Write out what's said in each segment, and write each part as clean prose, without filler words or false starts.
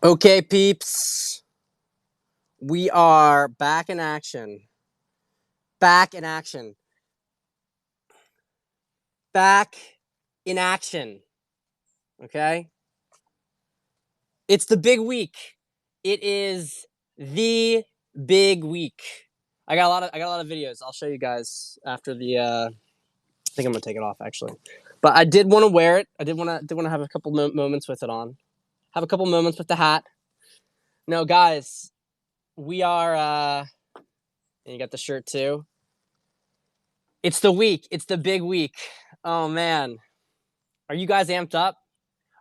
Okay, peeps, we are back in action. Back in action. Back in action. Okay? It's the big week. It is the big week. I got a lot of videos. I'll show you guys after the I think I'm going to take it off actually. But I did want to wear it. I did want to have a couple moments with it on. Have a couple moments with the hat. No, guys, we are and you got the shirt too. It's the week. It's the big week. Oh man. Are you guys amped up?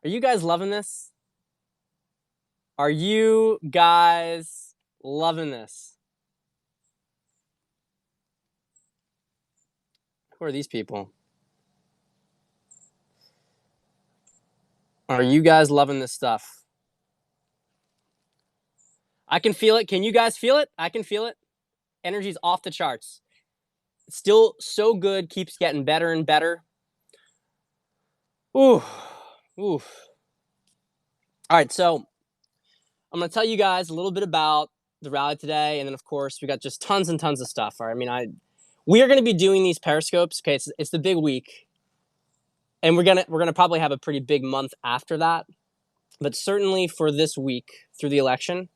Are you guys loving this? Are you guys loving this? Who are these people? Are you guys loving this stuff? I can feel it. Can you guys feel it? I can feel it. Energy's off the charts. Still so good, keeps getting better and better. Ooh. Ooh. All right, so I'm going to tell you guys a little bit about the rally today, and then of course we got just tons and tons of stuff. All right, we are going to be doing these periscopes. Okay, it's the big week, and we're gonna probably have a pretty big month after that. But certainly for this week through the election,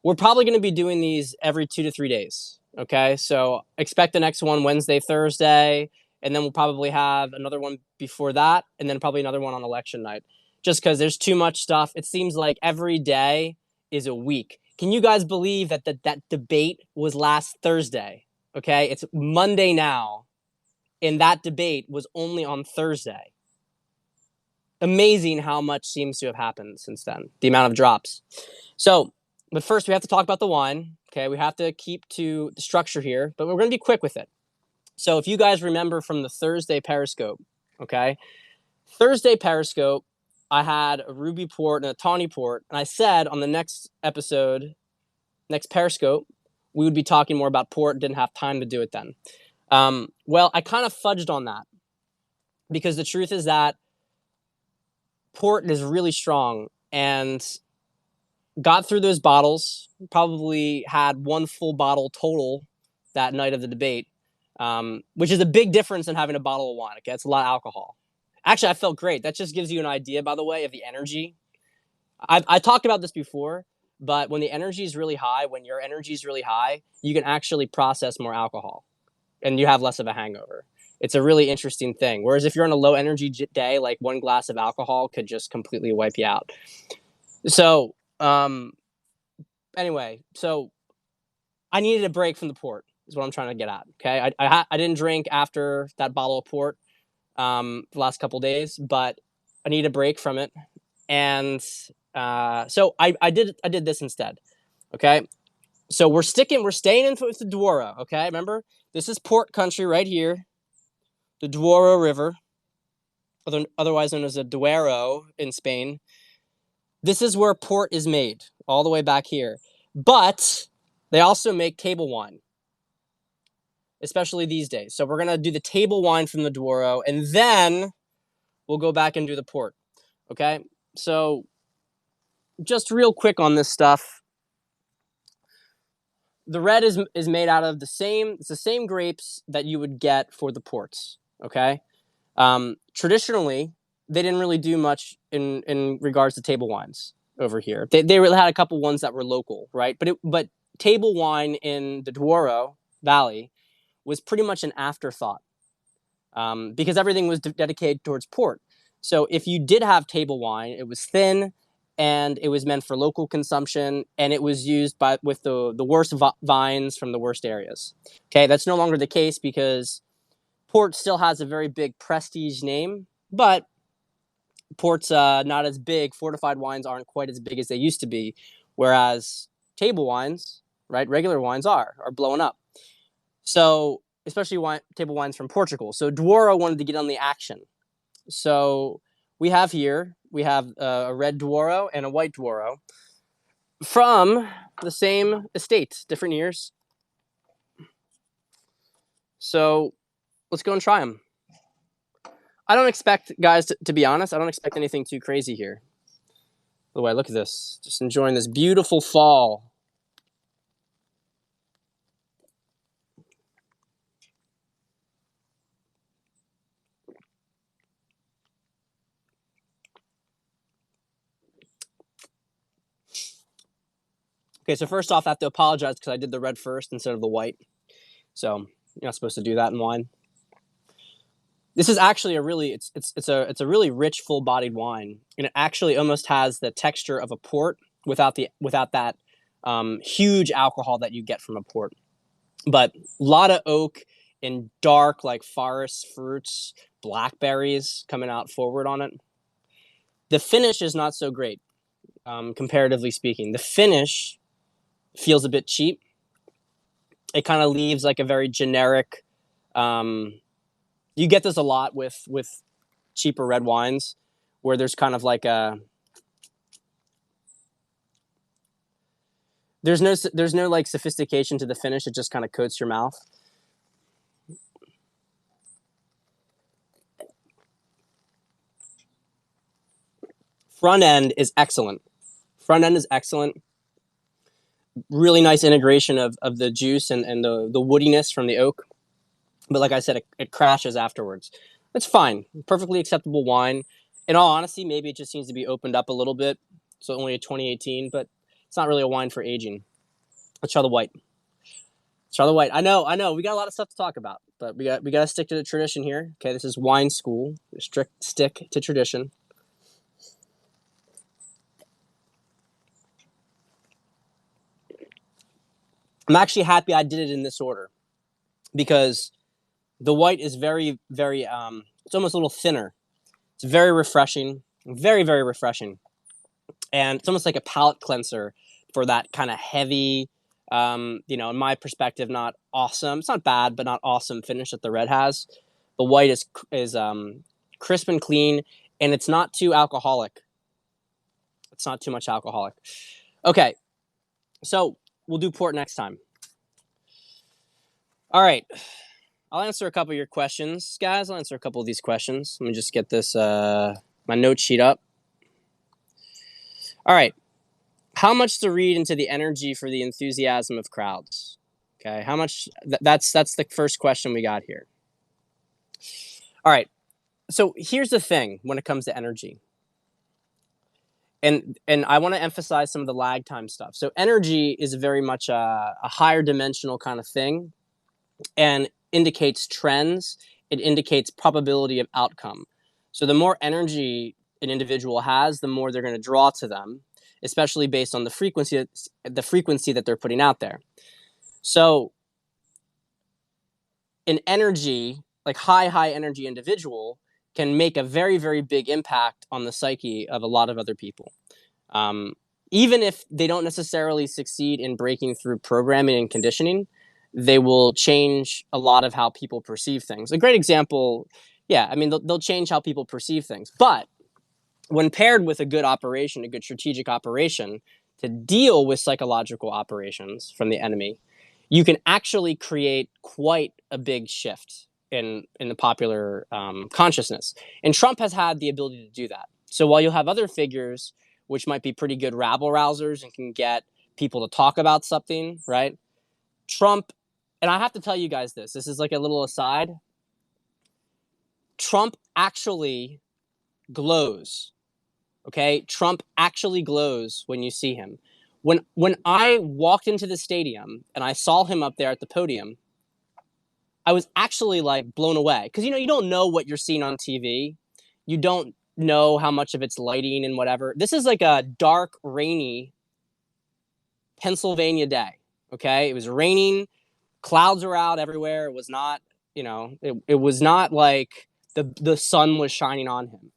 we're probably going to be doing these every 2 to 3 days. Okay, so expect the next one Wednesday, Thursday, and then we'll probably have another one before that, and then probably another one on election night. Just because there's too much stuff. It seems like every day is a week. Can you guys believe that that debate was last Thursday? Okay, it's Monday now, and that debate was only on Thursday. Amazing how much seems to have happened since then, the amount of drops. So, but first we have to talk about the wine. Okay, we have to keep to the structure here, but we're going to be quick with it. So if you guys remember from the Thursday Periscope, okay, Thursday Periscope, I had a Ruby port and a Tawny port, and I said on the next episode, next Periscope, we would be talking more about port. Didn't have time to do it then. Well, I kind of fudged on that because the truth is that port is really strong and got through those bottles. Probably had one full bottle total that night of the debate, which is a big difference in having a bottle of wine. Okay, it's a lot of alcohol. Actually, I felt great. That just gives you an idea, by the way, of the energy. I talked about this before, but when the energy is really high, when your energy is really high, you can actually process more alcohol, and you have less of a hangover. It's a really interesting thing. Whereas if you're on a low energy day, like one glass of alcohol could just completely wipe you out. So, anyway, so I needed a break from the port, is what I'm trying to get at. Okay, I didn't drink after that bottle of port the last couple days, but I need a break from it, and so I did this instead. Okay, so we're staying in with the Douro. Okay, remember this is port country right here, the Douro River, otherwise known as the Duero in Spain. This is where port is made, all the way back here. But they also make table wine, especially these days. So we're going to do the table wine from the Douro, and then we'll go back and do the port. Okay? So just real quick on this stuff. The red is made out of the same grapes that you would get for the ports. Okay? Traditionally, they didn't really do much in regards to table wines over here. They really had a couple ones that were local, right? But table wine in the Douro Valley was pretty much an afterthought because everything was dedicated towards port. So if you did have table wine, it was thin and it was meant for local consumption, and it was used with the worst vines from the worst areas. Okay, that's no longer the case because port still has a very big prestige name, but port's not as big. Fortified wines aren't quite as big as they used to be, whereas table wines, right, regular wines are blowing up. So especially table wines from Portugal. So Douro wanted to get on the action. So we have a red Douro and a white Douro from the same estate, different years. So let's go and try them. I don't expect, guys, to be honest, I don't expect anything too crazy here. the way, look at this. Just enjoying this beautiful fall. Okay, so first off, I have to apologize because I did the red first instead of the white. So you're not supposed to do that in wine. This is actually a really it's a really rich, full-bodied wine, and it actually almost has the texture of a port without that huge alcohol that you get from a port. But a lot of oak and dark, like forest fruits, blackberries coming out forward on it. The finish is not so great, comparatively speaking. The finish feels a bit cheap. It kind of leaves like a very generic. You get this a lot with cheaper red wines, where there's kind of like a there's no like sophistication to the finish. It just kind of coats your mouth. Front end is excellent. Front end is excellent. Really nice integration of the juice and the woodiness from the oak. But like I said, it crashes afterwards. It's fine. Perfectly acceptable wine. In all honesty, maybe it just needs to be opened up a little bit. So only a 2018, but it's not really a wine for aging. Let's try the white. Let's try the white. I know. We got a lot of stuff to talk about, but we got to stick to the tradition here. Okay, this is wine school. Strict stick to tradition. I'm actually happy I did it in this order because the white is very, very, it's almost a little thinner. It's very refreshing, very, very refreshing. And it's almost like a palate cleanser for that kind of heavy, in my perspective, not awesome. It's not bad, but not awesome finish that the red has. The white is crisp and clean, and it's not too alcoholic. It's not too much alcoholic. Okay, so we'll do port next time. All right. I'll answer a couple of your questions, guys. I'll answer a couple of these questions. Let me just get this my note sheet up. All right. How much to read into the energy for the enthusiasm of crowds? Okay. How much? That's the first question we got here. All right. So here's the thing when it comes to energy. And I want to emphasize some of the lag time stuff. So energy is very much a higher dimensional kind of thing, and indicates trends. It indicates probability of outcome. So the more energy an individual has, the more they're going to draw to them, especially based on the frequency that they're putting out there. So an energy, like high energy individual, can make a very, very big impact on the psyche of a lot of other people. Even if they don't necessarily succeed in breaking through programming and conditioning, they will change a lot of how people perceive things. A great example, they'll change how people perceive things. But when paired with a good operation, a good strategic operation to deal with psychological operations from the enemy, you can actually create quite a big shift in the popular consciousness. And Trump has had the ability to do that. So while you'll have other figures which might be pretty good rabble rousers and can get people to talk about something, right? Trump, and I have to tell you guys this is like a little aside. Trump actually glows. Okay? Trump actually glows when you see him. When I walked into the stadium and I saw him up there at the podium, I was actually like blown away because you don't know what you're seeing on TV. You don't know how much of it's lighting and whatever. This is like a dark, rainy Pennsylvania day. Okay? It was raining, clouds were out everywhere. It was not, it was not like the sun was shining on him.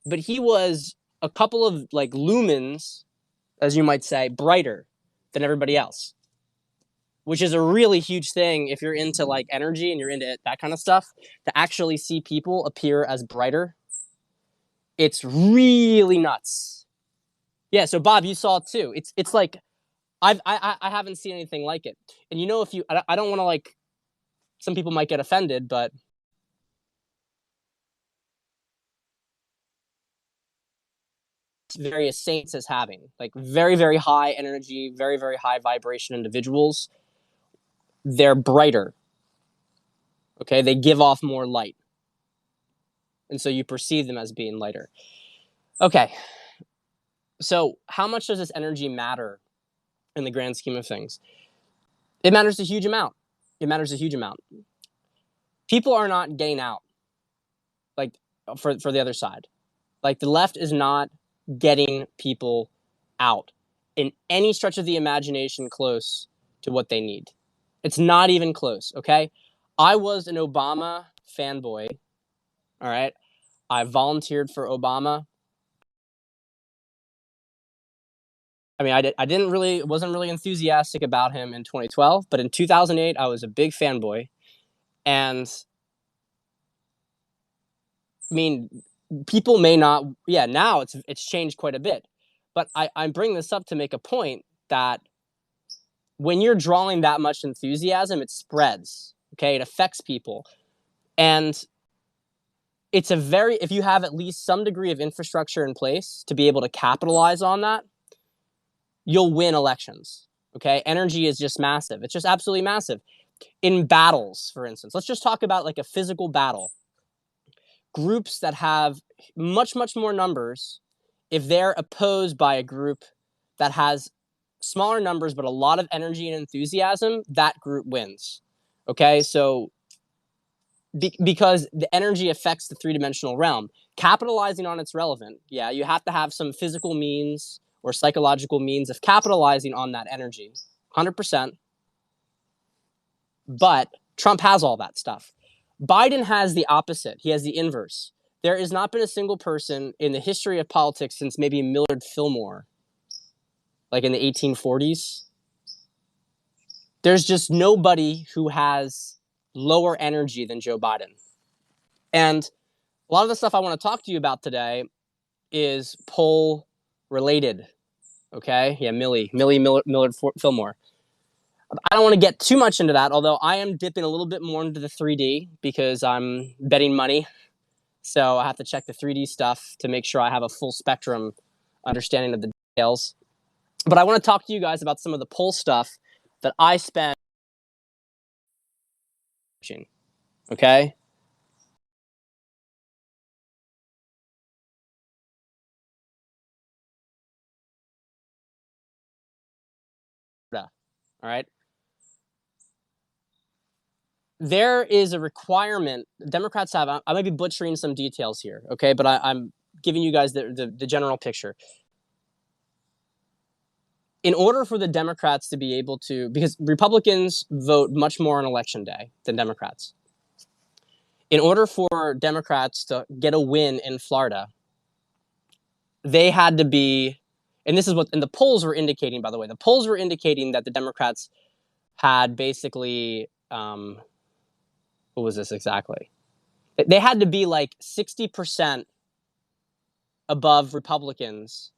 But he was a couple of like lumens, as you might say, brighter than everybody else, which is a really huge thing if you're into like energy and you're into that kind of stuff. To actually see people appear as brighter, it's really nuts. Yeah, so Bob, you saw it too. It's like I haven't seen anything like it. And if you I don't want to like, some people might get offended, but various saints as having, like very, very high energy, very, very high vibration individuals. They're brighter. Okay, they give off more light. And so you perceive them as being lighter. Okay, so how much does this energy matter in the grand scheme of things? It matters a huge amount. It matters a huge amount. People are not getting out, like, for the other side. Like, the left is not getting people out in any stretch of the imagination close to what they need. It's not even close, okay? I was an Obama fanboy, all right? I volunteered for Obama. I mean, wasn't really enthusiastic about him in 2012, but in 2008, I was a big fanboy. And I mean, people may not, yeah, now it's changed quite a bit. But I'm bringing this up to make a point that when you're drawing that much enthusiasm, it spreads, okay? It affects people. And if you have at least some degree of infrastructure in place to be able to capitalize on that, you'll win elections, okay? Energy is just massive. It's just absolutely massive. In battles, for instance, let's just talk about like a physical battle. Groups that have much, much more numbers, if they're opposed by a group that has smaller numbers but a lot of energy and enthusiasm, that group wins. Okay, so because the energy affects the three-dimensional realm, capitalizing on it's relevant. Yeah, you have to have some physical means or psychological means of capitalizing on that energy, 100%. But Trump has all that stuff. Biden has the opposite. He has the inverse. There has not been a single person in the history of politics since maybe Millard Fillmore, like in the 1840s. There's just nobody who has lower energy than Joe Biden. And a lot of the stuff I want to talk to you about today is poll related. Okay? Yeah, Millard Fillmore. I don't want to get too much into that, although I am dipping a little bit more into the 3D because I'm betting money. So I have to check the 3D stuff to make sure I have a full spectrum understanding of the details. But I want to talk to you guys about some of the poll stuff that I spent. Okay? All right? There is a requirement Democrats have. I might be butchering some details here, okay? But I'm giving you guys the general picture. In order for the Democrats to be able to, because Republicans vote much more on election day than Democrats. In order for Democrats to get a win in Florida, they had to be, and this is what, and the polls were indicating, by the way, the polls were indicating that the Democrats had basically, what was this exactly? They had to be like 60% above Republicans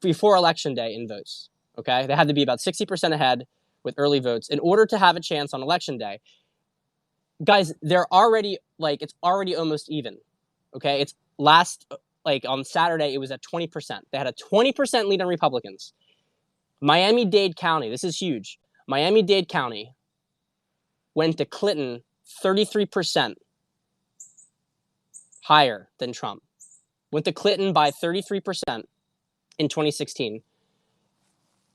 before election day in votes. Okay, they had to be about 60% ahead with early votes in order to have a chance on election day. Guys, they're already it's already almost even. Okay, it's on Saturday it was at 20%. They had a 20% lead on Republicans. Miami-Dade County, this is huge. Miami-Dade County went to Clinton 33% higher than Trump. Went to Clinton by 33% in 2016.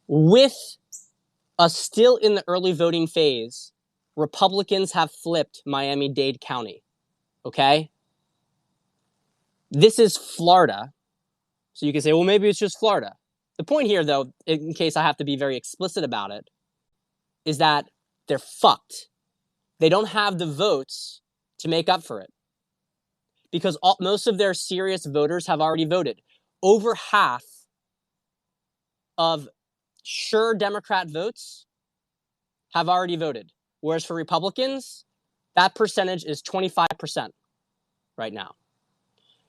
With us still in the early voting phase, Republicans have flipped Miami-Dade County. Okay? This is Florida. So you can say, well, maybe it's just Florida. The point here, though, in case I have to be very explicit about it, is that they're fucked. They don't have the votes to make up for it. Because most of their serious voters have already voted. Over half of sure Democrat votes have already voted. Whereas for Republicans, that percentage is 25% right now.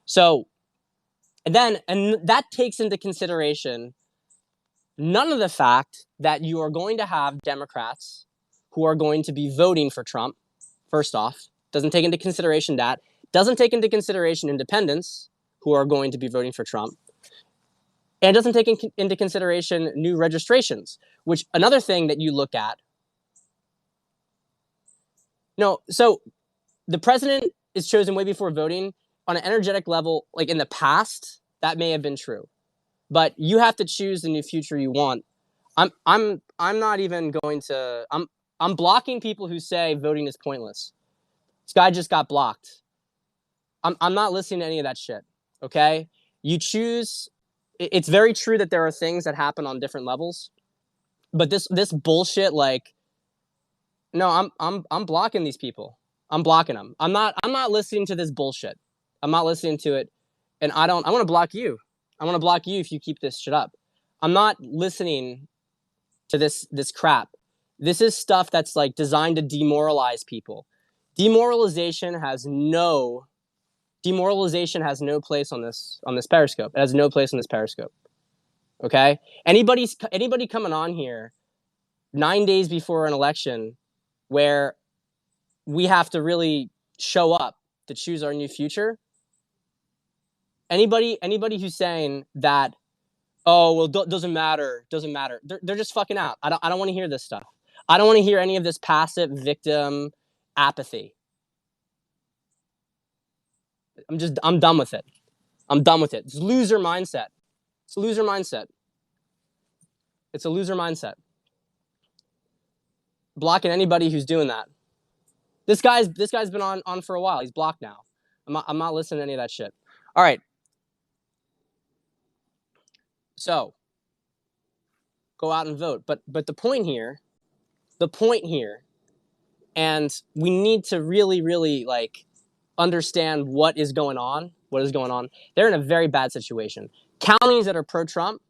So, and that takes into consideration none of the fact that you are going to have Democrats who are going to be voting for Trump, first off. Doesn't take into consideration that. Doesn't take into consideration independents who are going to be voting for Trump. And it doesn't take into consideration new registrations, which another thing that you look at. No, so the president is chosen way before voting on an energetic level. Like in the past, that may have been true, but you have to choose the new future you want. I'm not even going to. I'm blocking people who say voting is pointless. This guy just got blocked. I'm not listening to any of that shit. Okay, you choose. It's very true that there are things that happen on different levels, but this bullshit, like, no, I'm blocking these people. I'm blocking them. I'm not listening to this bullshit. I'm not listening to it, and I want to block you. I want to block you if you keep this shit up. I'm not listening to this crap. This is stuff that's like designed to demoralize people. Demoralization has no place on this Periscope. It has no place on this Periscope. Okay? Anybody coming on here 9 days before an election where we have to really show up to choose our new future. Anybody who's saying that, oh, well, doesn't matter. They're just fucking out. I don't want to hear this stuff. I don't want to hear any of this passive victim apathy. I'm done with it. I'm done with it. It's loser mindset. It's a loser mindset. It's a loser mindset. Blocking anybody who's doing that. This guy's been on for a while. He's blocked now. I'm not listening to any of that shit. All right. So go out and vote. But the point here, and we need to really, really like understand what is going on. They're in a very bad situation. Counties that are pro-Trump,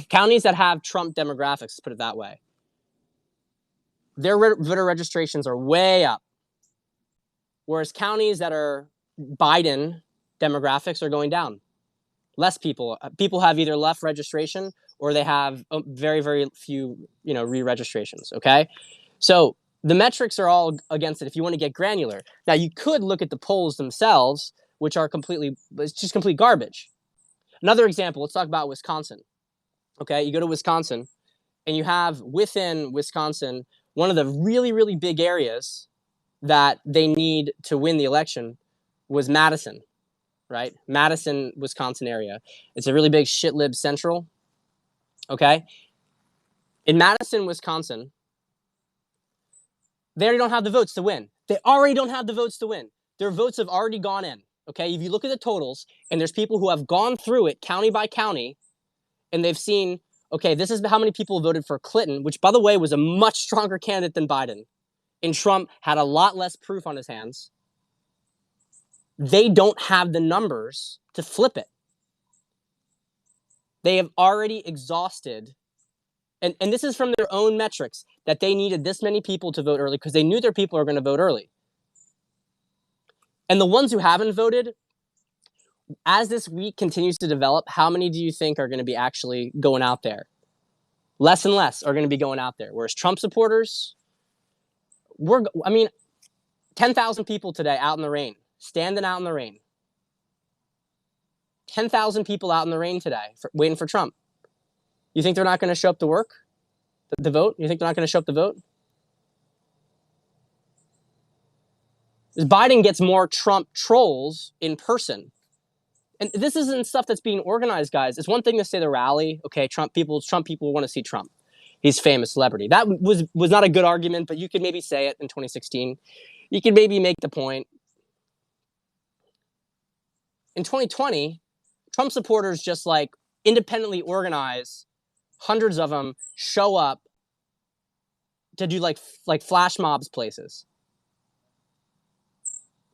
counties that have Trump demographics, let's put it that way, their voter registrations are way up. Whereas counties that are Biden demographics are going down. Less people have either left registration or they have very, very few, re-registrations. Okay. So the metrics are all against it if you want to get granular. Now you could look at the polls themselves, which are it's just complete garbage. Another example, let's talk about Wisconsin. Okay. You go to Wisconsin and you have within Wisconsin, one of the really, really big areas that they need to win the election was Madison, right? Madison, Wisconsin area. It's a really big shit lib central. Okay. In Madison, Wisconsin, they already don't have the votes to win. Their votes have already gone in. Okay. If you look at the totals, and there's people who have gone through it county by county, and they've seen, okay, this is how many people voted for Clinton, which, by the way, was a much stronger candidate than Biden. And Trump had a lot less proof on his hands. They don't have the numbers to flip it. They have already exhausted, and this is from their own metrics, that they needed this many people to vote early because they knew their people are going to vote early. And the ones who haven't voted, as this week continues to develop, how many do you think are going to be actually going out there? Less and less are going to be going out there. Whereas Trump supporters, 10,000 people today out in the rain, standing out in the rain. 10,000 people out in the rain today waiting for Trump. You think they're not going to show up to work? The vote? You think they're not going to show up to vote? Biden gets more Trump trolls in person. And this isn't stuff that's being organized, guys. It's one thing to say the rally. Okay, Trump people want to see Trump. He's a famous celebrity. That was not a good argument, but you could maybe say it in 2016. You could maybe make the point. In 2020, Trump supporters just like independently organize, hundreds of them show up to do like flash mobs places.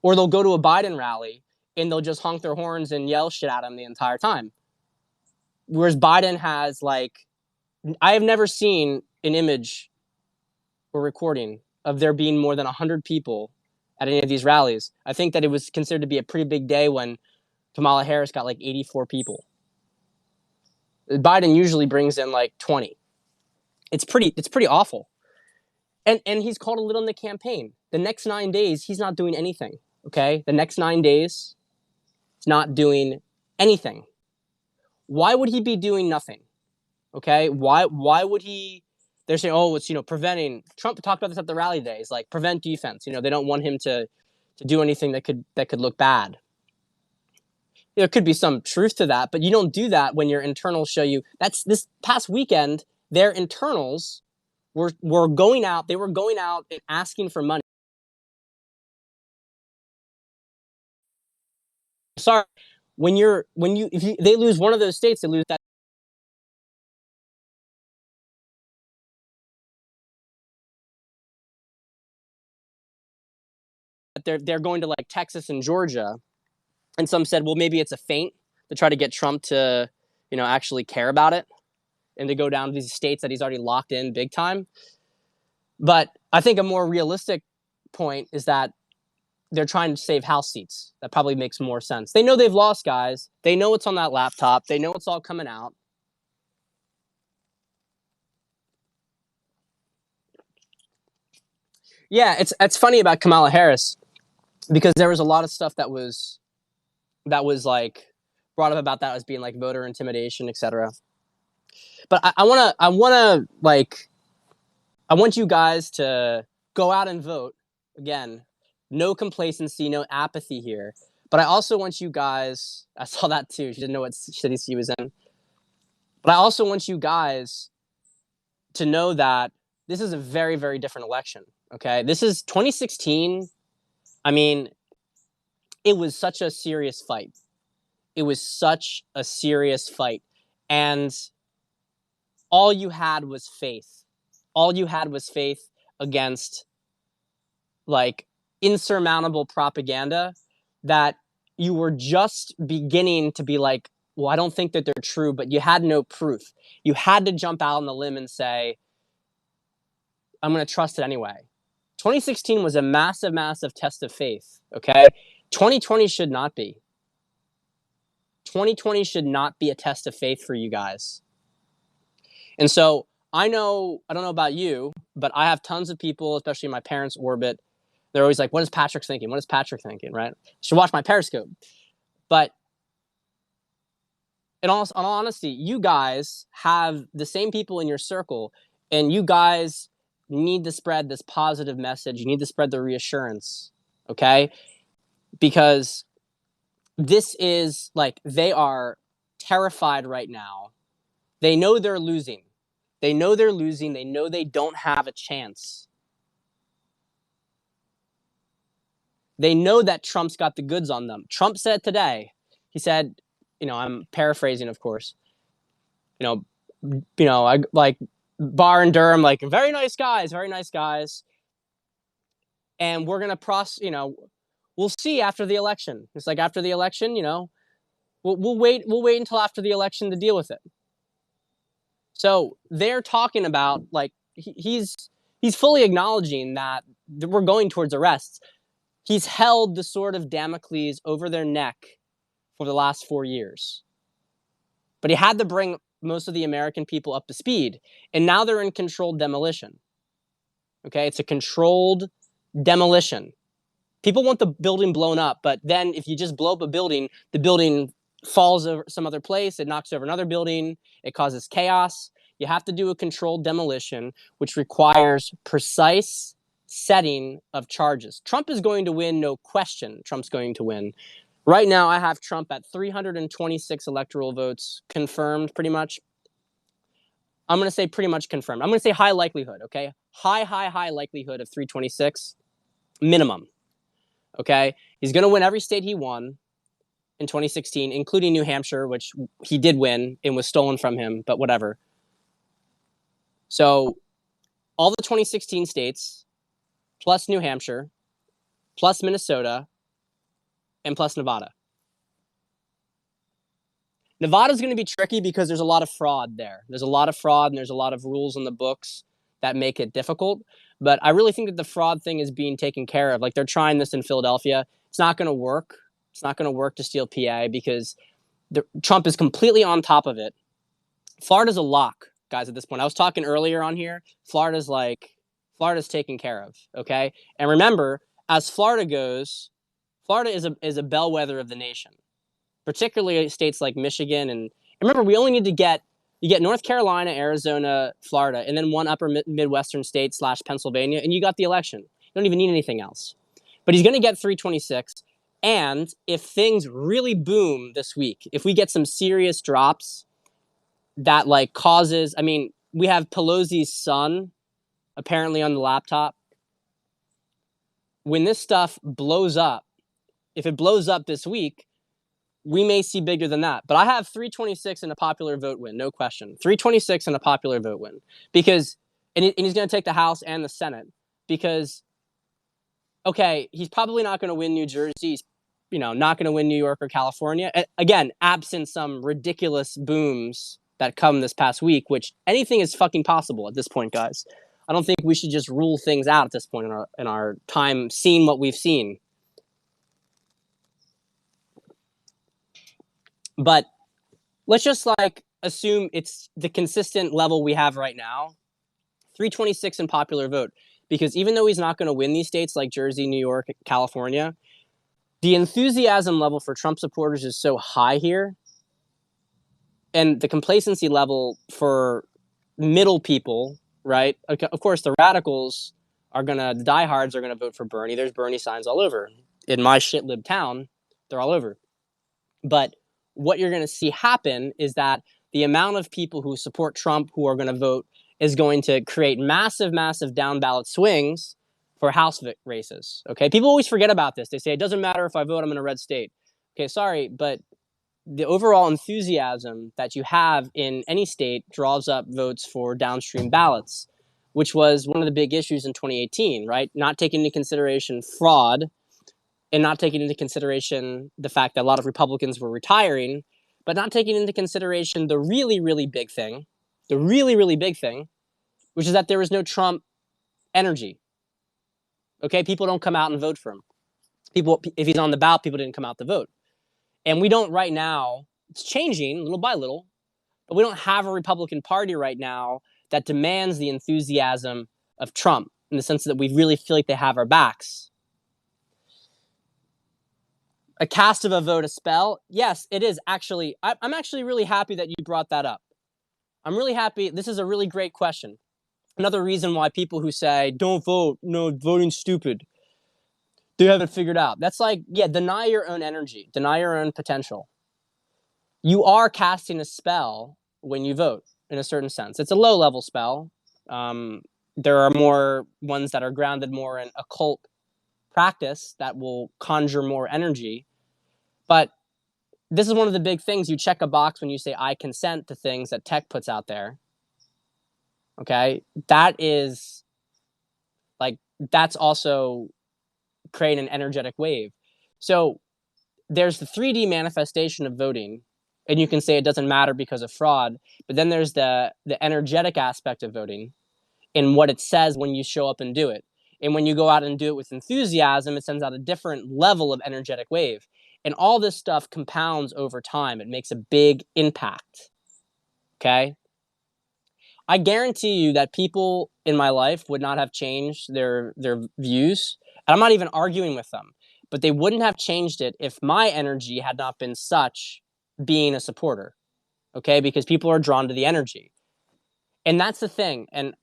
Or they'll go to a Biden rally and they'll just honk their horns and yell shit at him the entire time. Whereas Biden has I have never seen an image or recording of there being more than 100 people at any of these rallies. I think that it was considered to be a pretty big day when Kamala Harris got 84 people. Biden usually brings in 20. It's pretty awful. And he's called a little in the campaign. The next 9 days, he's not doing anything. Okay? The next 9 days, he's not doing anything. why would he be doing nothing? Okay, why would he? They're saying, oh, it's preventing. Trump talked about this at the rally days, like prevent defense. They don't want him to do anything that could look bad. There could be some truth to that, but you don't do that when your internals show you. That's this past weekend. Their internals were going out. They were going out and asking for money. Sorry, if they lose one of those states, they lose that. They're going to like Texas and Georgia, and some said, well, maybe it's a feint to try to get Trump to actually care about it and to go down to these states that he's already locked in big time. But I think a more realistic point is that they're trying to save House seats. That probably makes more sense. They know they've lost, guys. They know it's on that laptop. They know it's all coming out. Yeah, it's funny about Kamala Harris because there was a lot of stuff that was like brought up about that as being like voter intimidation, etc. But I want you guys to go out and vote. Again, no complacency, no apathy here. But I also want you guys, I saw that too. She didn't know what city she was in. But I also want you guys to know that this is a very, very different election. Okay. This is 2016. I mean, it was such a serious fight. It was such a serious fight. And all you had was faith. All you had was faith against like insurmountable propaganda that you were just beginning to be like, well, I don't think that they're true, but you had no proof. You had to jump out on the limb and say, I'm going to trust it anyway. 2016 was a massive, massive test of faith. Okay. 2020 should not be. 2020 should not be a test of faith for you guys. And so I don't know about you, but I have tons of people, especially in my parents' orbit. They're always like, what is Patrick thinking? What is Patrick thinking? Right? You should watch my Periscope. But in all honesty, you guys have the same people in your circle, and you guys need to spread this positive message. You need to spread the reassurance. Okay? Because this is like, they are terrified right now. They know they're losing. They know they're losing. They know they don't have a chance. They know that Trump's got the goods on them. Trump said today, he said, I'm paraphrasing, of course, I like Barr and Durham, like very nice guys. And we're going to we'll see after the election. It's like after the election, we'll wait until after the election to deal with it. So they're talking about like, he's fully acknowledging that we're going towards arrests. He's held the sword of Damocles over their neck for the last 4 years. But he had to bring most of the American people up to speed. And now they're in controlled demolition. Okay, it's a controlled demolition. People want the building blown up, but then if you just blow up a building, the building falls over some other place, it knocks over another building, it causes chaos. You have to do a controlled demolition, which requires precise setting of charges. Trump is going to win, no question. Trump's going to win. Right now, I have Trump at 326 electoral votes confirmed, pretty much. I'm going to say pretty much confirmed. I'm going to say high likelihood, okay? High likelihood of 326 minimum, okay? He's going to win every state he won in 2016, including New Hampshire, which he did win and was stolen from him, but whatever. So all the 2016 states, plus New Hampshire, plus Minnesota, and plus Nevada. Nevada's going to be tricky because there's a lot of fraud there. There's a lot of fraud and there's a lot of rules in the books that make it difficult. But I really think that the fraud thing is being taken care of. Like they're trying this in Philadelphia. It's not going to work. It's not going to work to steal PA because Trump is completely on top of it. Florida's a lock, guys, at this point. I was talking earlier on here. Florida's taken care of, okay? And remember, as Florida goes, Florida is a bellwether of the nation, particularly states like Michigan And remember, we only need to get you get North Carolina, Arizona, Florida, and then one upper Midwestern state / Pennsylvania, and you got the election. You don't even need anything else. But he's going to get 326. And if things really boom this week, if we get some serious drops that like causes, I mean, we have Pelosi's son apparently on the laptop. When this stuff blows up, if it blows up this week, we may see bigger than that. But I have 326 in a popular vote win, no question. 326 in a popular vote win. Because, and he's going to take the House and the Senate. Because, okay, he's probably not going to win New Jersey. He's, not going to win New York or California. Again, absent some ridiculous booms that come this past week, which anything is fucking possible at this point, guys. I don't think we should just rule things out at this point in our time seeing what we've seen. But let's just like assume it's the consistent level we have right now, 326 in popular vote. Because even though he's not going to win these states like Jersey, New York, California, the enthusiasm level for Trump supporters is so high here. And the complacency level for middle people, right? Of course, the radicals the diehards are going to vote for Bernie. There's Bernie signs all over. In my shitlib town, they're all over. But what you're going to see happen is that the amount of people who support Trump who are going to vote is going to create massive, massive down ballot swings for House races. Okay, people always forget about this. They say it doesn't matter if I vote, I'm in a red state. Okay, sorry, but the overall enthusiasm that you have in any state draws up votes for downstream ballots, which was one of the big issues in 2018, right? Not taking into consideration fraud and not taking into consideration the fact that a lot of Republicans were retiring, but not taking into consideration the really, really big thing, which is that there was no Trump energy. Okay, people don't come out and vote for him. If he's on the ballot, people didn't come out to vote. And we don't right now, it's changing little by little, but we don't have a Republican Party right now that demands the enthusiasm of Trump in the sense that we really feel like they have our backs. A cast of a vote, a spell? Yes, it is actually. I'm actually really happy that you brought that up. I'm really happy. This is a really great question. Another reason why people who say, don't vote, no, voting's stupid, they haven't figured out. That's like, yeah, deny your own energy, deny your own potential. You are casting a spell when you vote, in a certain sense. It's a low-level spell. There are more ones that are grounded more in occult practice that will conjure more energy. But this is one of the big things. You check a box when you say, I consent to things that tech puts out there. Okay? That's also creating an energetic wave. So there's the 3D manifestation of voting, and you can say it doesn't matter because of fraud, but then there's the energetic aspect of voting and what it says when you show up and do it. And when you go out and do it with enthusiasm, it sends out a different level of energetic wave. And all this stuff compounds over time. It makes a big impact. Okay? I guarantee you that people in my life would not have changed their views. And I'm not even arguing with them. But they wouldn't have changed it if my energy had not been such being a supporter. Okay? Because people are drawn to the energy. And that's the thing. And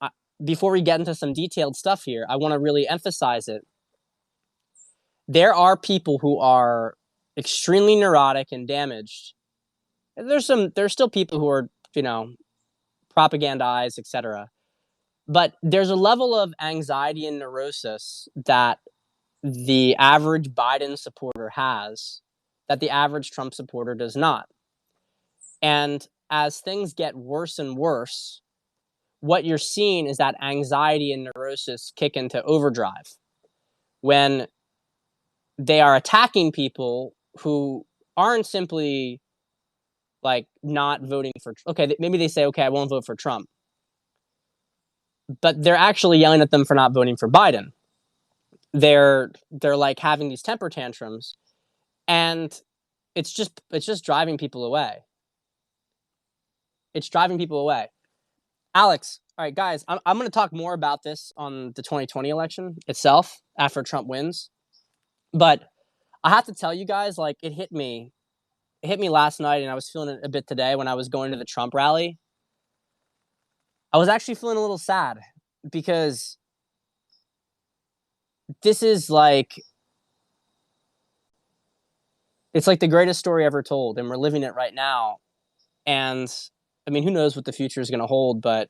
before we get into some detailed stuff here, I want to really emphasize it. There are people who are extremely neurotic and damaged. There's still people who are, propagandized, etc. But there's a level of anxiety and neurosis that the average Biden supporter has that the average Trump supporter does not. And as things get worse and worse, what you're seeing is that anxiety and neurosis kick into overdrive when they are attacking people who aren't simply like not voting for, okay, maybe they say, okay, I won't vote for Trump, but they're actually yelling at them for not voting for Biden. They're like having these temper tantrums, and it's just driving people away. It's driving people away. Alex, all right, guys, I'm going to talk more about this on the 2020 election itself after Trump wins. But I have to tell you guys, like, it hit me it hit me last night, and I was feeling it a bit today when I was going to the Trump rally. I was actually feeling a little sad because this is like it's like the greatest story ever told, and we're living it right now. And I mean, who knows what the future is going to hold, but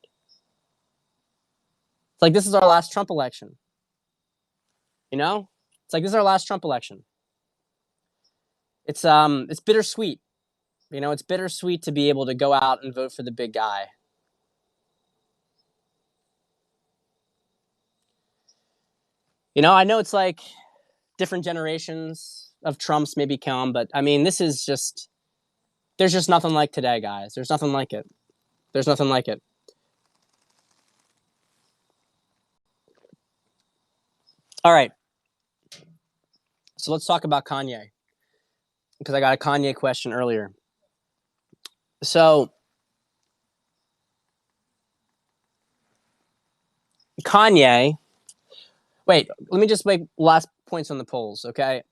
it's like this is our last Trump election. You know, it's like this is our last Trump election. It's bittersweet. You know, it's bittersweet to be able to go out and vote for the big guy. You know, I know it's like different generations of Trumps maybe come, but I mean, this is just there's just nothing like today, guys. There's nothing like it. There's nothing like it. All right. So let's talk about Kanye because I got a Kanye question earlier. So Kanye, wait, let me just make last points on the polls, okay?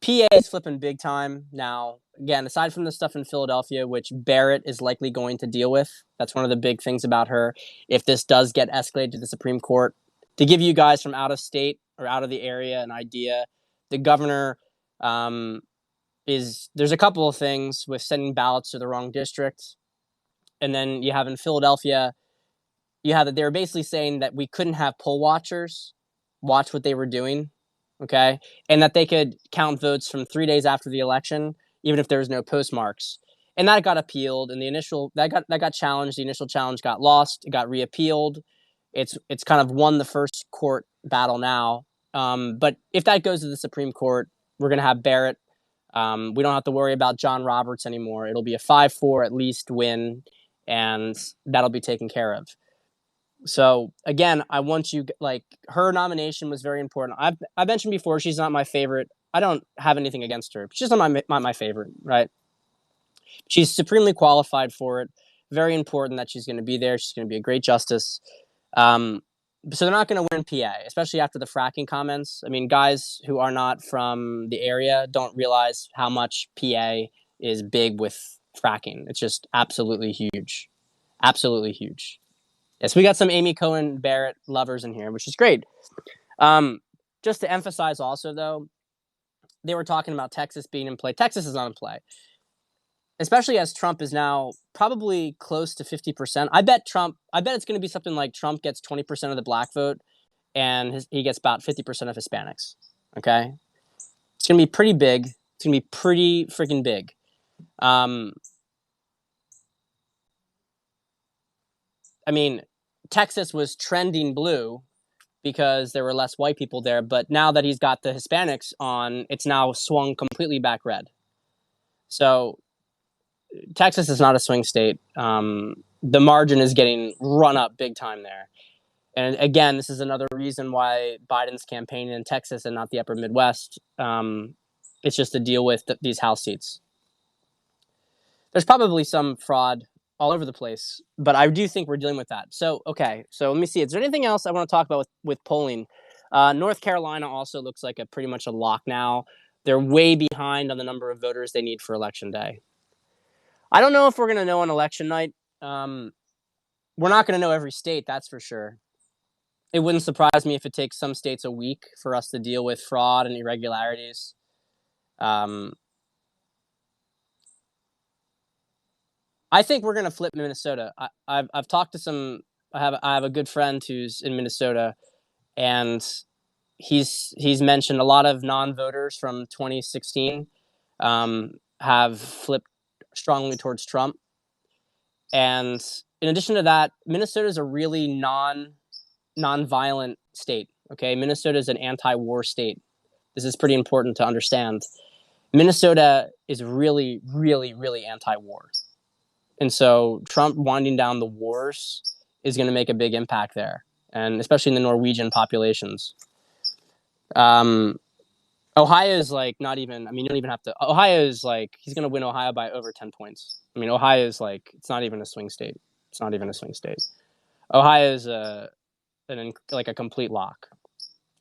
PA is flipping big time now. Again, aside from the stuff in Philadelphia, which Barrett is likely going to deal with, that's one of the big things about her. If this does get escalated to the Supreme Court, to give you guys from out of state or out of the area an idea, the governor there's a couple of things with sending ballots to the wrong district. And then you have in Philadelphia, you have that they were basically saying that we couldn't have poll watchers watch what they were doing, okay, and that they could count votes from 3 days after the election, even if there was no postmarks. And that got appealed, and the initial that got challenged. The initial challenge got lost. It got reappealed. It's kind of won the first court battle now. But if that goes to the Supreme Court, we're going to have Barrett. We don't have to worry about John Roberts anymore. It'll be a 5-4 at least win, and that'll be taken care of. So again, I want you like her nomination was very important. I mentioned before she's not my favorite. I don't have anything against her. She's not my favorite, right? She's supremely qualified for it. Very important that she's going to be there. She's going to be a great justice. Um, so they're not going to win PA, especially after the fracking comments. I mean, guys who are not from the area don't realize how much PA is big with fracking. It's just absolutely huge. Absolutely huge. Yes, we got some Amy Cohen Barrett lovers in here, which is great. Just to emphasize also, though, they were talking about Texas being in play. Texas is not in play, especially as Trump is now probably close to 50%. I bet it's going to be something like Trump gets 20% of the black vote and he gets about 50% of Hispanics. Okay? It's going to be pretty big. It's going to be pretty freaking big. I mean, Texas was trending blue because there were less white people there. But now that he's got the Hispanics on, it's now swung completely back red. So Texas is not a swing state. The margin is getting run up big time there. And again, this is another reason why Biden's campaigning in Texas and not the upper Midwest. It's just to deal with these House seats. There's probably some fraud all over the place, but I do think we're dealing with that. So, okay. So let me see. Is there anything else I want to talk about with polling? North Carolina also looks like pretty much a lock now. They're way behind on the number of voters they need for Election Day. I don't know if we're going to know on election night. We're not going to know every state, that's for sure. It wouldn't surprise me if it takes some states a week for us to deal with fraud and irregularities. I think we're going to flip Minnesota. I've talked to some. I have a good friend who's in Minnesota, and he's mentioned a lot of non-voters from 2016 have flipped strongly towards Trump. And in addition to that, Minnesota is a really non-violent state. Okay, Minnesota is an anti-war state. This is pretty important to understand. Minnesota is really, really, really anti-war. And so Trump winding down the wars is going to make a big impact there, and especially in the Norwegian populations. Ohio is like not even. I mean, you don't even have to. Ohio is like he's going to win Ohio by over 10 points. I mean, Ohio is like it's not even a swing state. It's not even a swing state. Ohio is like a complete lock.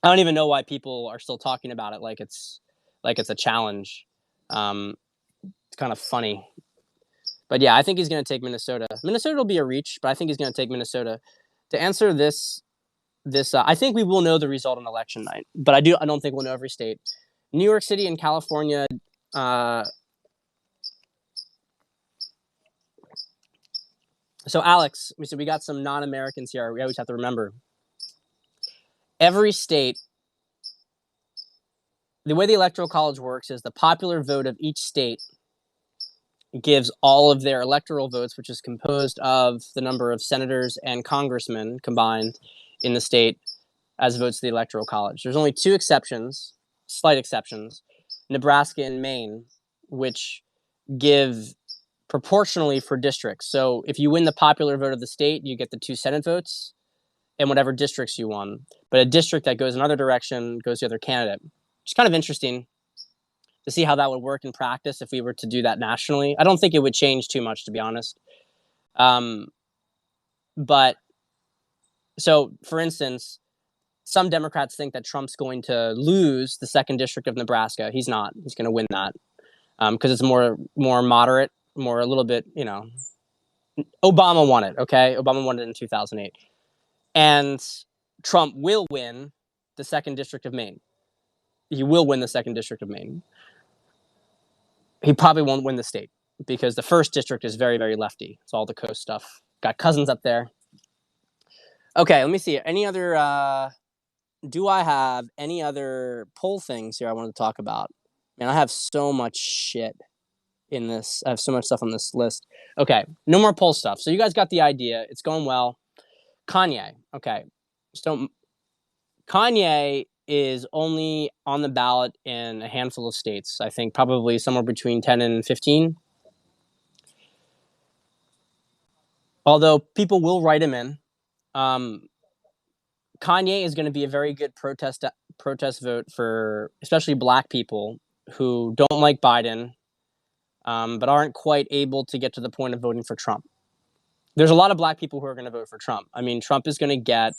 I don't even know why people are still talking about it like it's a challenge. It's kind of funny. But yeah, I think he's going to take Minnesota. Minnesota will be a reach, but I think he's going to take Minnesota. To answer this, I think we will know the result on election night, but I don't think we'll know every state. New York City and California. So Alex, we got some non-Americans here. We always have to remember every state. The way the Electoral College works is the popular vote of each state gives all of their electoral votes, which is composed of the number of senators and congressmen combined in the state, as votes to the Electoral College. There's only two exceptions, slight exceptions, Nebraska and Maine, which give proportionally for districts. So if you win the popular vote of the state, you get the 2 Senate votes and whatever districts you won. But a district that goes another direction goes to the other candidate. It's kind of interesting to see how that would work in practice if we were to do that nationally. I don't think it would change too much, to be honest. But so, for instance, some Democrats think that Trump's going to lose the 2nd district of Nebraska. He's not. He's going to win that because it's more moderate, more a little bit, Obama won it, okay? Obama won it in 2008. And Trump will win the 2nd district of Maine. He will win the 2nd district of Maine. He probably won't win the state because the 1st district is very, very lefty. It's all the coast stuff. Got cousins up there. Okay, let me see. Any other... do I have any other poll things here I wanted to talk about? Man, I have so much shit in this. I have so much stuff on this list. Okay, no more poll stuff. So you guys got the idea. It's going well. Kanye. Okay. So Kanye is only on the ballot in a handful of states. I think probably somewhere between 10 and 15. Although people will write him in. Kanye is going to be a very good protest vote for especially black people who don't like Biden, but aren't quite able to get to the point of voting for Trump. There's a lot of black people who are going to vote for Trump. I mean, Trump is going to get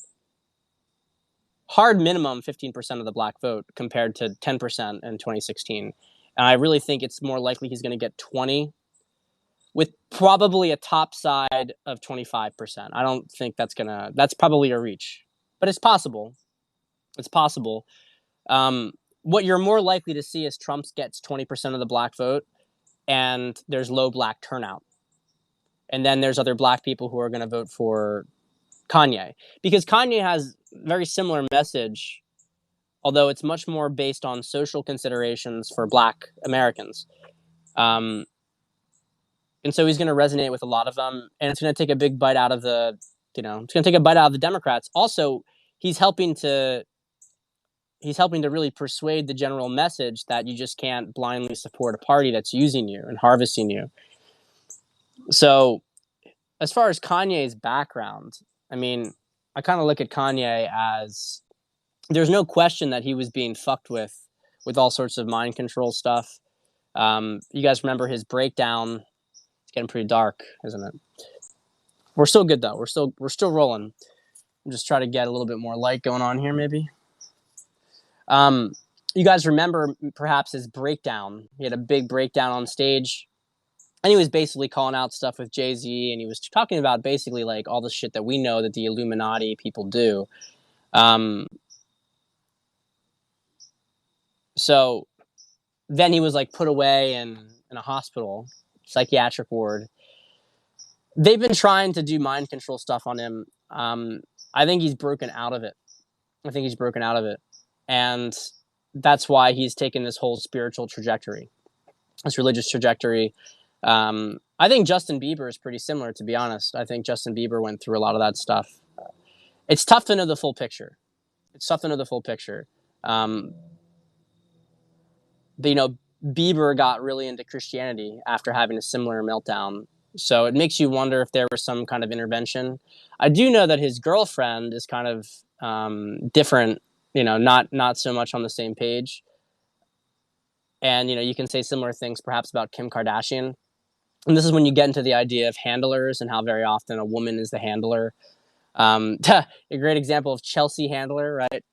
hard minimum 15% of the black vote compared to 10% in 2016. And I really think it's more likely he's going to get 20 with probably a top side of 25%. I don't think that's probably a reach, but it's possible. It's possible. What you're more likely to see is Trump gets 20% of the black vote and there's low black turnout. And then there's other black people who are going to vote for Kanye because Kanye has a very similar message, although it's much more based on social considerations for black Americans. And so he's going to resonate with a lot of them, and it's going to take a big bite out of it's going to take a bite out of the Democrats. Also, he's helping to really persuade the general message that you just can't blindly support a party that's using you and harvesting you. So as far as Kanye's background, I mean, I kind of look at Kanye as there's no question that he was being fucked with all sorts of mind control stuff. You guys remember his breakdown? It's getting pretty dark, isn't it? We're still good though. We're still rolling. I'm just trying to get a little bit more light going on here, maybe. You guys remember perhaps his breakdown? He had a big breakdown on stage. And he was basically calling out stuff with Jay-Z, and he was talking about basically like all the shit that we know that the Illuminati people do. So then he was like put away in a hospital, psychiatric ward. They've been trying to do mind control stuff on him. I think he's broken out of it. And that's why he's taken this whole spiritual trajectory, this religious trajectory. I think Justin Bieber is pretty similar, to be honest. I think Justin Bieber went through a lot of that stuff. It's tough to know the full picture. But, Bieber got really into Christianity after having a similar meltdown. So it makes you wonder if there was some kind of intervention. I do know that his girlfriend is kind of different, not so much on the same page. And, you can say similar things perhaps about Kim Kardashian. And this is when you get into the idea of handlers and how very often a woman is the handler. A great example of Chelsea Handler, right?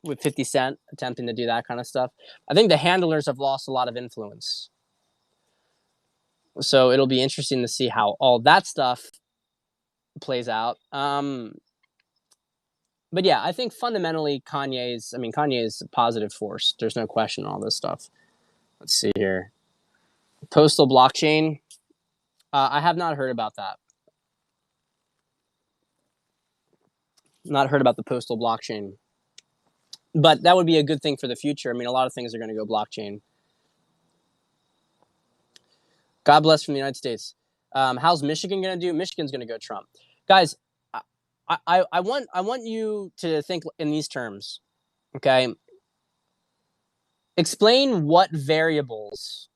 With 50 Cent attempting to do that kind of stuff. I think the handlers have lost a lot of influence. So it'll be interesting to see how all that stuff plays out. But yeah, I think fundamentally Kanye is a positive force. There's no question on all this stuff. Let's see here. Postal blockchain. I have not heard about that. Not heard about the postal blockchain. But that would be a good thing for the future. I mean, a lot of things are going to go blockchain. God bless from the United States. How's Michigan going to do? Michigan's going to go Trump. Guys, I want you to think in these terms, okay? Explain what variables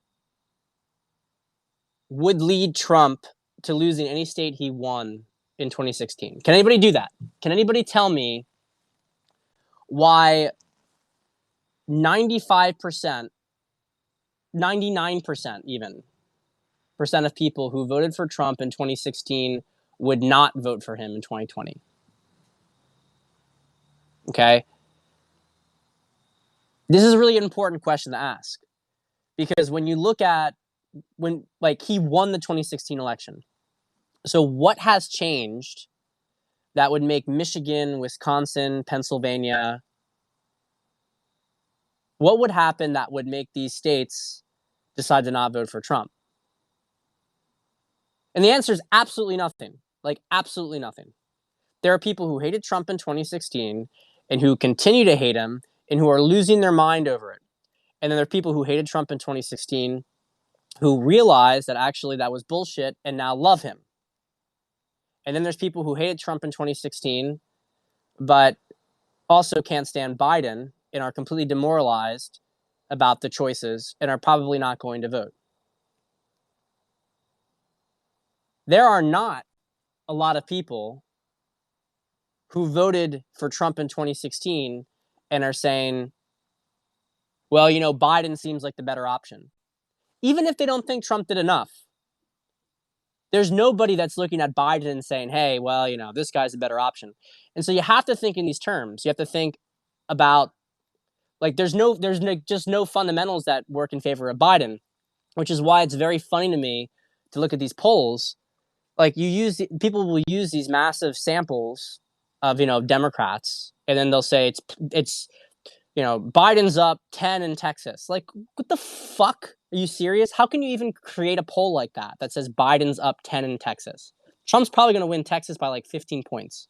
would lead Trump to losing any state he won in 2016. Can anybody do that? Can anybody tell me why 95%, 99% even, percent of people who voted for Trump in 2016 would not vote for him in 2020? Okay? This is really an important question to ask, because when you look at when he won the 2016 election. So what has changed that would make Michigan, Wisconsin, Pennsylvania, what would happen that would make these states decide to not vote for Trump? And the answer is absolutely nothing. Absolutely nothing. There are people who hated Trump in 2016 and who continue to hate him and who are losing their mind over it. And then there are people who hated Trump in 2016 who realize that actually that was bullshit and now love him. And then there's people who hated Trump in 2016 but also can't stand Biden and are completely demoralized about the choices and are probably not going to vote. There are not a lot of people who voted for Trump in 2016 and are saying, well, Biden seems like the better option. Even if they don't think Trump did enough, there's nobody that's looking at Biden and saying, hey, well, this guy's a better option. And so you have to think in these terms. You have to think about, there's just no fundamentals that work in favor of Biden, which is why it's very funny to me to look at these polls. People will use these massive samples of, Democrats, and then they'll say it's Biden's up 10 in Texas. What the fuck? Are you serious? How can you even create a poll like that says Biden's up 10 in Texas? Trump's probably going to win Texas by 15 points.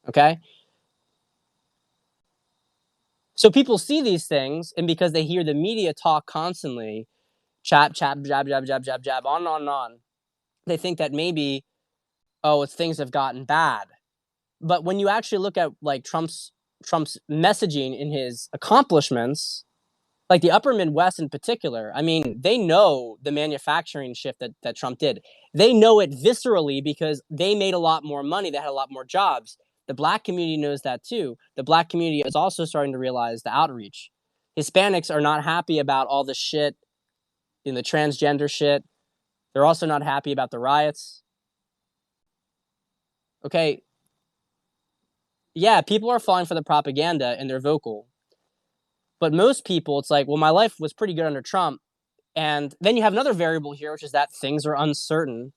Okay? So people see these things, and because they hear the media talk constantly, jab, jab, jab, jab, jab, jab, jab, on and on and on, they think that maybe, things have gotten bad. But when you actually look at Trump's messaging in his accomplishments, the upper Midwest in particular, I mean, they know the manufacturing shift that Trump did. They know it viscerally because they made a lot more money. They had a lot more jobs. The black community knows that too. The black community is also starting to realize the outreach. Hispanics are not happy about all the shit in the transgender shit. They're also not happy about the riots. Okay. Yeah, people are falling for the propaganda and they're vocal. But most people, it's well, my life was pretty good under Trump. And then you have another variable here, which is that things are uncertain.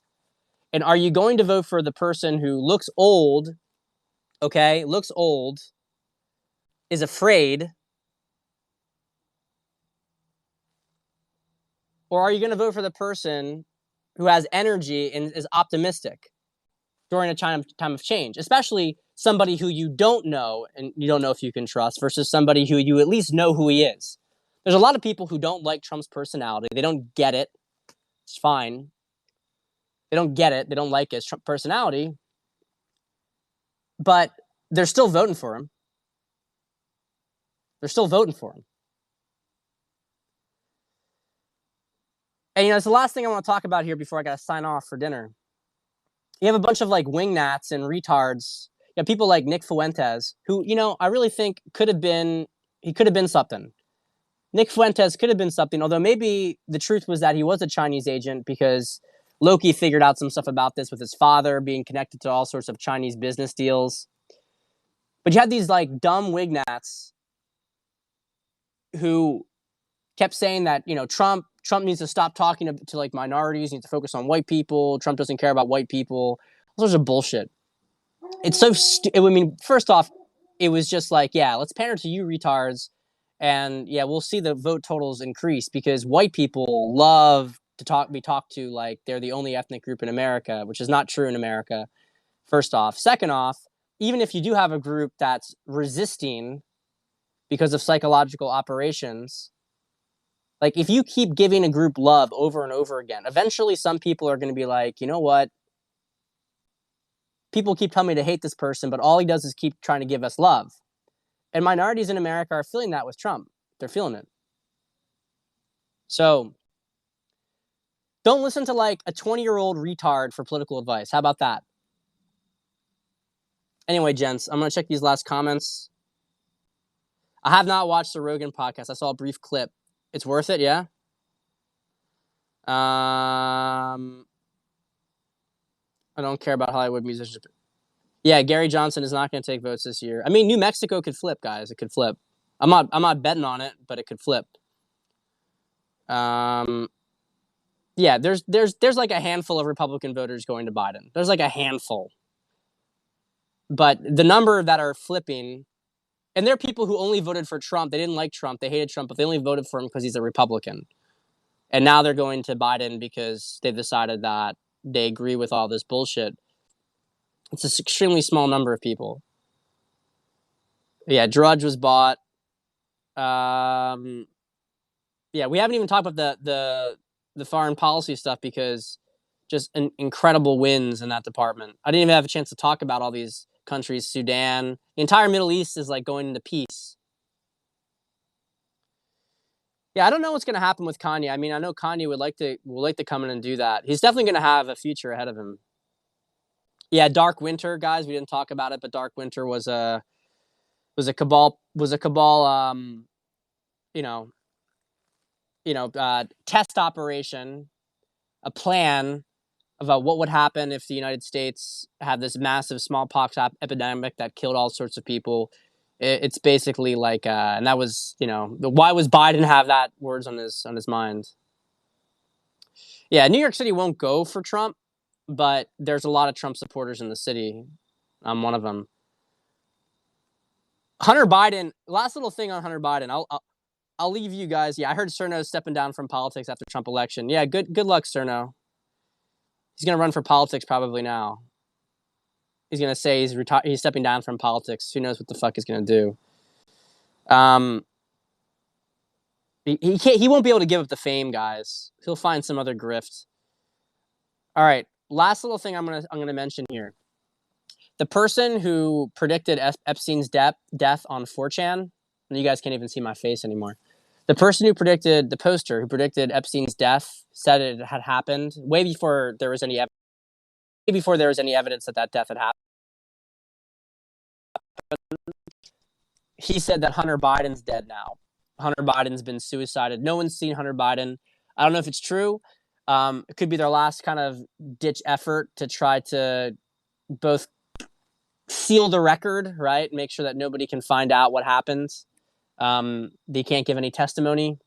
And are you going to vote for the person who looks old, is afraid, or are you going to vote for the person who has energy and is optimistic during a time of change, especially somebody who you don't know and you don't know if you can trust versus somebody who you at least know who he is? There's a lot of people who don't like Trump's personality. They don't get it. It's fine. They don't get it. They don't like his Trump personality, but they're still voting for him. They're still voting for him. And, it's the last thing I want to talk about here before I got to sign off for dinner. You have a bunch of wingnats and retards. You have people like Nick Fuentes, who, I really think he could have been something. Nick Fuentes could have been something, although maybe the truth was that he was a Chinese agent because Loki figured out some stuff about this with his father being connected to all sorts of Chinese business deals. But you have these dumb wignats who kept saying that, Trump needs to stop talking to like minorities, needs to focus on white people. Trump doesn't care about white people. Those are bullshit. It's so I mean, first off, it was just like, yeah, let's pander to you retards, and yeah, we'll see the vote totals increase because white people love to be talked to like they're the only ethnic group in America, which is not true in America. First off, second off, even if you do have a group that's resisting because of psychological operations, like if you keep giving a group love over and over again, eventually some people are going to be like, you know what? People keep telling me to hate this person, but all he does is keep trying to give us love. And minorities in America are feeling that with Trump. They're feeling it. So don't listen to like a 20-year-old retard for political advice. How about that? Anyway, gents, I'm going to check these last comments. I have not watched the Rogan podcast. I saw a brief clip. It's worth it, yeah? I don't care about Hollywood musicians. Yeah, Gary Johnson is not going to take votes this year. I mean, New Mexico could flip, guys. It could flip. I'm not betting on it, but it could flip. Yeah, there's like a handful of Republican voters going to Biden. There's like a handful. But the number that are flipping, and there are people who only voted for Trump. They didn't like Trump. They hated Trump, but they only voted for him because he's a Republican. And now they're going to Biden because they've decided that they agree with all this bullshit. It's an extremely small number of people. Yeah, Drudge was bought. Yeah, we haven't even talked about the foreign policy stuff because just incredible wins in that department. I didn't even have a chance to talk about all these countries. Sudan, the entire Middle East is like going into peace. Yeah, I don't know what's going to happen with Kanye. I mean, I know Kanye would like to come in and do that. He's definitely going to have a future ahead of him. Yeah, Dark Winter, guys. We didn't talk about it, but Dark Winter was a cabal test operation, a plan about what would happen if the United States had this massive smallpox epidemic that killed all sorts of people. It's basically like, and that was, why was Biden have that words on his mind? Yeah, New York City won't go for Trump, but there's a lot of Trump supporters in the city. I'm one of them. Hunter Biden. Last little thing on Hunter Biden. I'll leave you guys. Yeah, I heard Cerno's stepping down from politics after Trump election. Yeah, good luck, Cerno. He's gonna run for politics probably now. He's gonna say he's stepping down from politics. Who knows what the fuck he's gonna do? He can't. He won't be able to give up the fame, guys. He'll find some other grift. All right, last little thing I'm gonna mention here. The person who predicted Epstein's death on 4chan, and you guys can't even see my face anymore. The person who predicted, the poster who predicted Epstein's death, said it had happened way before there was any evidence that death had happened. He said that Hunter Biden's dead now. Hunter Biden's been suicided. No one's seen Hunter Biden. I don't know if it's true. It could be their last kind of ditch effort to try to both seal the record, right? Make sure that nobody can find out what happens. They can't give any testimony,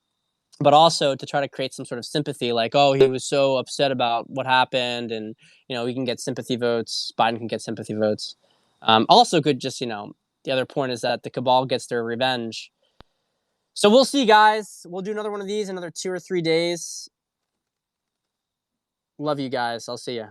but also to try to create some sort of sympathy, like, oh, he was so upset about what happened, and we can get sympathy votes. Biden can get sympathy votes. Also, could just the other point is that the cabal gets their revenge. So we'll see, guys. We'll do another one of these in another 2 or 3 days. Love you guys. I'll see you.